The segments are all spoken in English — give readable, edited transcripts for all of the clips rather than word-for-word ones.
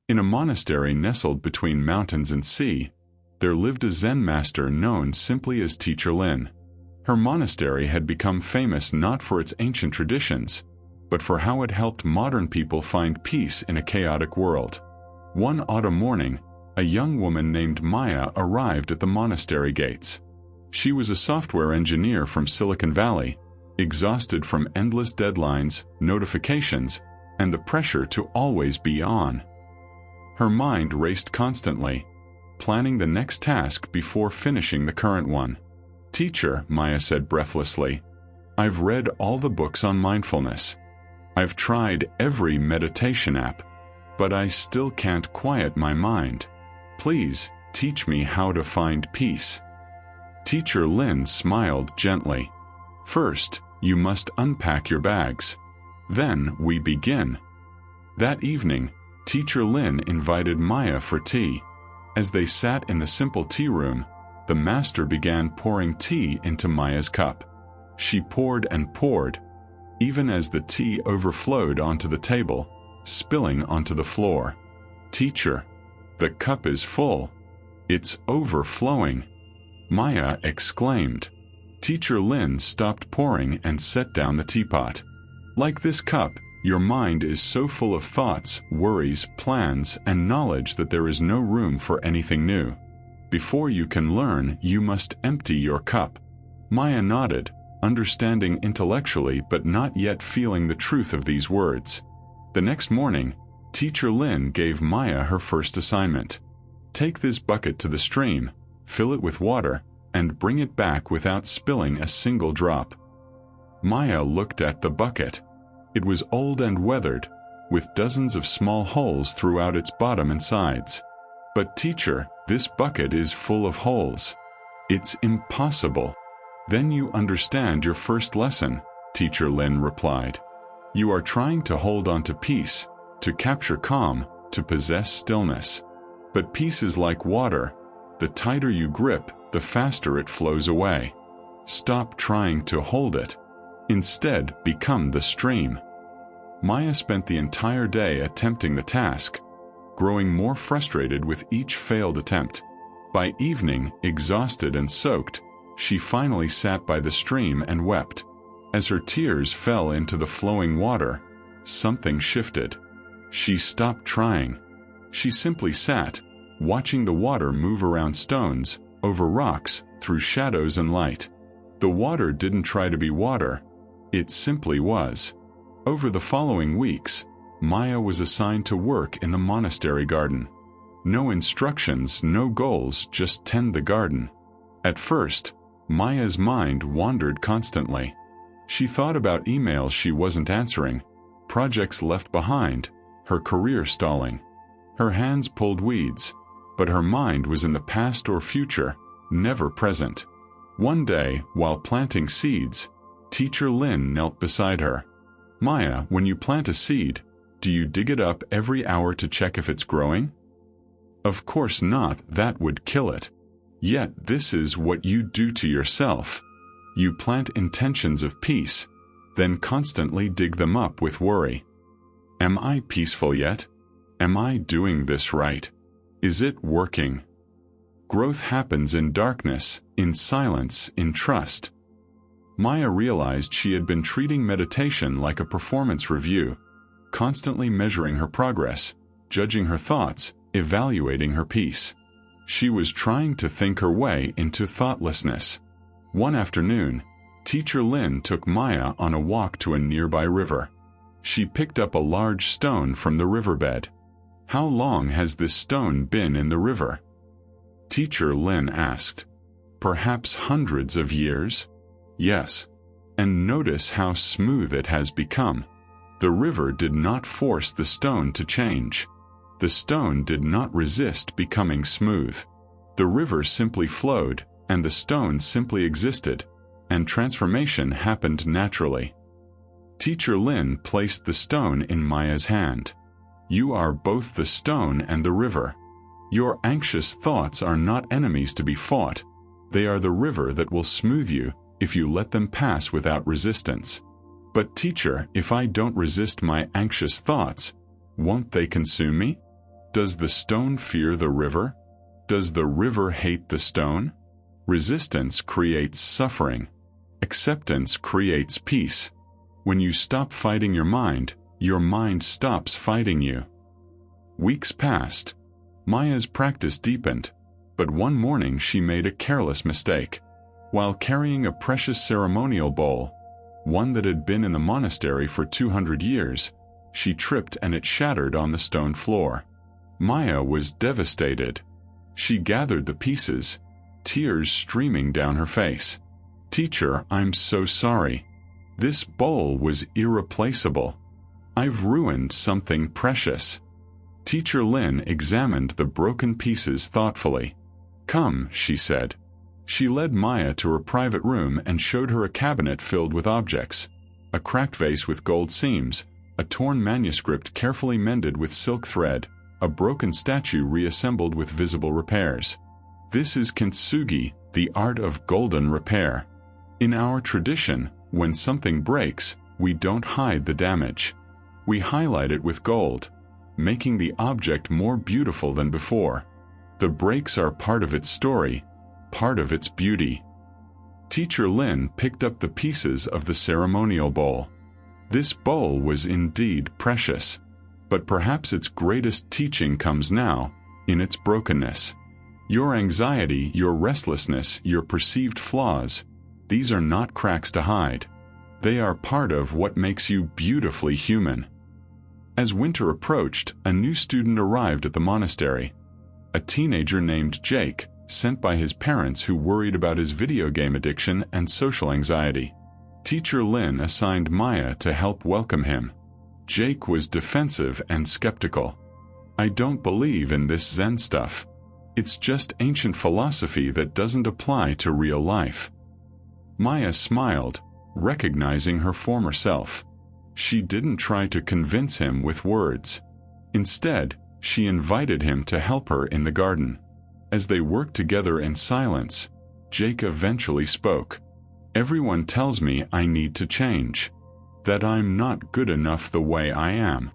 In a monastery nestled between mountains and sea, there lived a Zen master known simply as Teacher Lin. Her monastery had become famous not for its ancient traditions, but for how it helped modern people find peace in a chaotic world. One autumn morning, a young woman named Maya arrived at the monastery gates. She was a software engineer from Silicon Valley, exhausted from endless deadlines, notifications, and the pressure to always be on. Her mind raced constantly, planning the next task before finishing the current one. "Teacher," Maya said breathlessly, "I've read all the books on mindfulness. I've tried every meditation app, but I still can't quiet my mind. Please, teach me how to find peace." Teacher Lin smiled gently. "First, you must unpack your bags. Then we begin." That evening, Teacher Lin invited Maya for tea. As they sat in the simple tea room, the master began pouring tea into Maya's cup. She poured and poured, even as the tea overflowed onto the table, spilling onto the floor. "Teacher, the cup is full. It's overflowing," Maya exclaimed. Teacher Lin stopped pouring and set down the teapot. "Like this cup, your mind is so full of thoughts, worries, plans, and knowledge that there is no room for anything new. Before you can learn, you must empty your cup." Maya nodded, understanding intellectually but not yet feeling the truth of these words. The next morning, Teacher Lin gave Maya her first assignment. "Take this bucket to the stream, fill it with water, and bring it back without spilling a single drop." Maya looked at the bucket. It was old and weathered, with dozens of small holes throughout its bottom and sides. "But teacher, this bucket is full of holes. It's impossible." "Then you understand your first lesson," Teacher Lin replied. "You are trying to hold on to peace, to capture calm, to possess stillness. But peace is like water. The tighter you grip, the faster it flows away. Stop trying to hold it. Instead, become the stream." Maya spent the entire day attempting the task, growing more frustrated with each failed attempt. By evening, exhausted and soaked, she finally sat by the stream and wept. As her tears fell into the flowing water, something shifted. She stopped trying. She simply sat, watching the water move around stones, over rocks, through shadows and light. The water didn't try to be water. It simply was. Over the following weeks, Maya was assigned to work in the monastery garden. No instructions, no goals, just tend the garden. At first, Maya's mind wandered constantly. She thought about emails she wasn't answering, projects left behind, her career stalling. Her hands pulled weeds, but her mind was in the past or future, never present. One day, while planting seeds, Teacher Lin knelt beside her. "Maya, when you plant a seed, do you dig it up every hour to check if it's growing?" "Of course not, that would kill it. Yet this is what you do to yourself. You plant intentions of peace, then constantly dig them up with worry. Am I peaceful yet? Am I doing this right? Is it working?" Growth happens in darkness, in silence, in trust. Maya realized she had been treating meditation like a performance review, constantly measuring her progress, judging her thoughts, evaluating her peace. She was trying to think her way into thoughtlessness. One afternoon, Teacher Lin took Maya on a walk to a nearby river. She picked up a large stone from the riverbed. "How long has this stone been in the river?" Teacher Lin asked. "Perhaps hundreds of years?" "Yes. And notice how smooth it has become. The river did not force the stone to change. The stone did not resist becoming smooth. The river simply flowed, and the stone simply existed, and transformation happened naturally." Teacher Lin placed the stone in Maya's hand. "You are both the stone and the river. Your anxious thoughts are not enemies to be fought. They are the river that will smooth you if you let them pass without resistance." "But teacher, if I don't resist my anxious thoughts, won't they consume me?" Does the stone fear the river? Does the river hate the stone? Resistance creates suffering. Acceptance creates peace. When you stop fighting your mind stops fighting you. Weeks passed. Maya's practice deepened, but one morning she made a careless mistake. While carrying a precious ceremonial bowl, one that had been in the monastery for 200 years, she tripped and it shattered on the stone floor. Maya was devastated. She gathered the pieces, tears streaming down her face. "Teacher, I'm so sorry. This bowl was irreplaceable. I've ruined something precious." Teacher Lin examined the broken pieces thoughtfully. "Come," she said. She led Maya to her private room and showed her a cabinet filled with objects. A cracked vase with gold seams, a torn manuscript carefully mended with silk thread, a broken statue reassembled with visible repairs. "This is kintsugi, the art of golden repair. In our tradition, when something breaks, we don't hide the damage. We highlight it with gold, making the object more beautiful than before. The breaks are part of its story, part of its beauty." Teacher Lin picked up the pieces of the ceremonial bowl. This bowl was indeed precious, but perhaps its greatest teaching comes now, in its brokenness. Your anxiety, your restlessness, your perceived flaws, these are not cracks to hide. They are part of what makes you beautifully human. As winter approached, a new student arrived at the monastery. A teenager named Jake, sent by his parents who worried about his video game addiction and social anxiety. Teacher Lin assigned Maya to help welcome him. Jake was defensive and skeptical. "I don't believe in this Zen stuff. It's just ancient philosophy that doesn't apply to real life." Maya smiled, recognizing her former self. She didn't try to convince him with words. Instead, she invited him to help her in the garden. As they worked together in silence, Jake eventually spoke. "Everyone tells me I need to change, that I'm not good enough the way I am."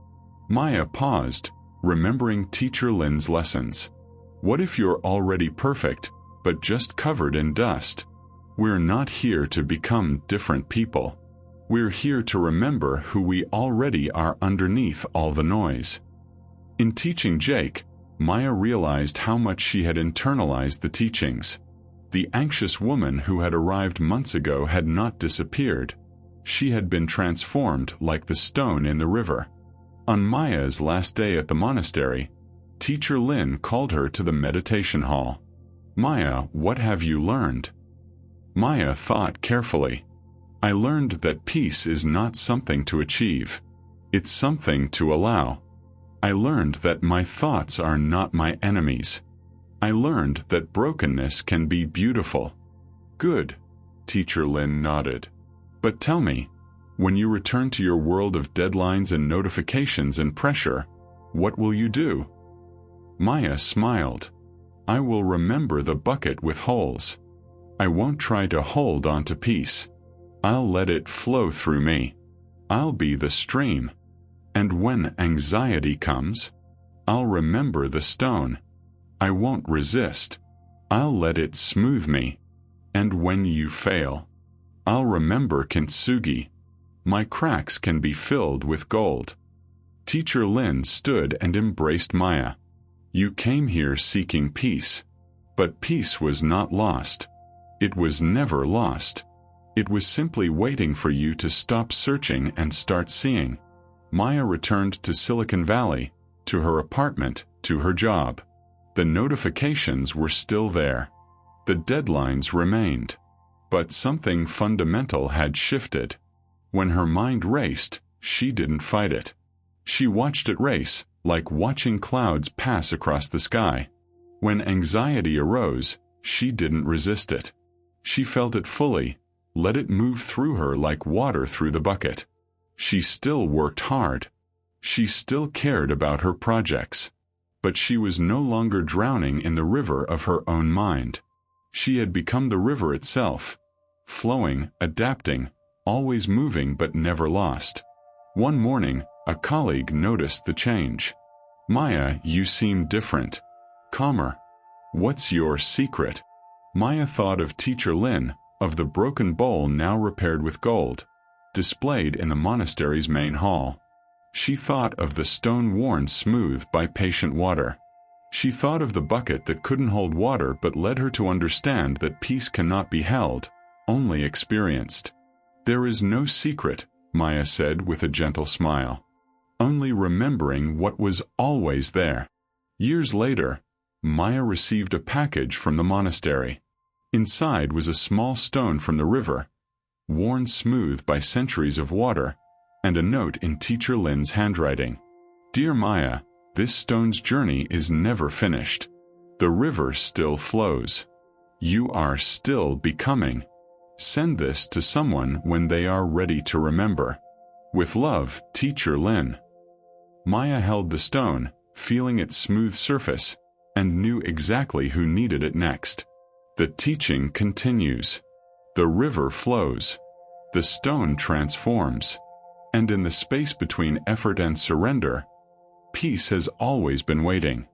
Maya paused, remembering Teacher Lin's lessons. "What if you're already perfect, but just covered in dust? We're not here to become different people. We're here to remember who we already are underneath all the noise." In teaching Jake, Maya realized how much she had internalized the teachings. The anxious woman who had arrived months ago had not disappeared. She had been transformed like the stone in the river. On Maya's last day at the monastery, Teacher Lin called her to the meditation hall. "Maya, what have you learned?" Maya thought carefully. "I learned that peace is not something to achieve. It's something to allow. I learned that my thoughts are not my enemies. I learned that brokenness can be beautiful." "Good," Teacher Lin nodded. "But tell me, when you return to your world of deadlines and notifications and pressure, what will you do?" Maya smiled. "I will remember the bucket with holes. I won't try to hold on to peace. I'll let it flow through me. I'll be the stream. And when anxiety comes, I'll remember the stone. I won't resist. I'll let it smooth me. And when you fail, I'll remember kintsugi. My cracks can be filled with gold." Teacher Lin stood and embraced Maya. "You came here seeking peace. But peace was not lost. It was never lost. It was simply waiting for you to stop searching and start seeing." Maya returned to Silicon Valley, to her apartment, to her job. The notifications were still there. The deadlines remained. But something fundamental had shifted. When her mind raced, she didn't fight it. She watched it race, like watching clouds pass across the sky. When anxiety arose, she didn't resist it. She felt it fully, let it move through her like water through the bucket. She still worked hard. She still cared about her projects. But she was no longer drowning in the river of her own mind. She had become the river itself, flowing, adapting, always moving but never lost. One morning, a colleague noticed the change. Maya, you seem different. Calmer. What's your secret? Maya thought of Teacher Lin, of the broken bowl now repaired with gold, displayed in the monastery's main hall. She thought of the stone worn smooth by patient water. She thought of the bucket that couldn't hold water but led her to understand that peace cannot be held, only experienced. There is no secret, Maya said with a gentle smile. Only remembering what was always there. Years later, Maya received a package from the monastery. Inside was a small stone from the river, worn smooth by centuries of water, and a note in Teacher Lin's handwriting. Dear Maya, this stone's journey is never finished. The river still flows. You are still becoming. Send this to someone when they are ready to remember. With love, Teacher Lin. Maya held the stone, feeling its smooth surface, and knew exactly who needed it next. The teaching continues. The river flows. The stone transforms. And in the space between effort and surrender, peace has always been waiting.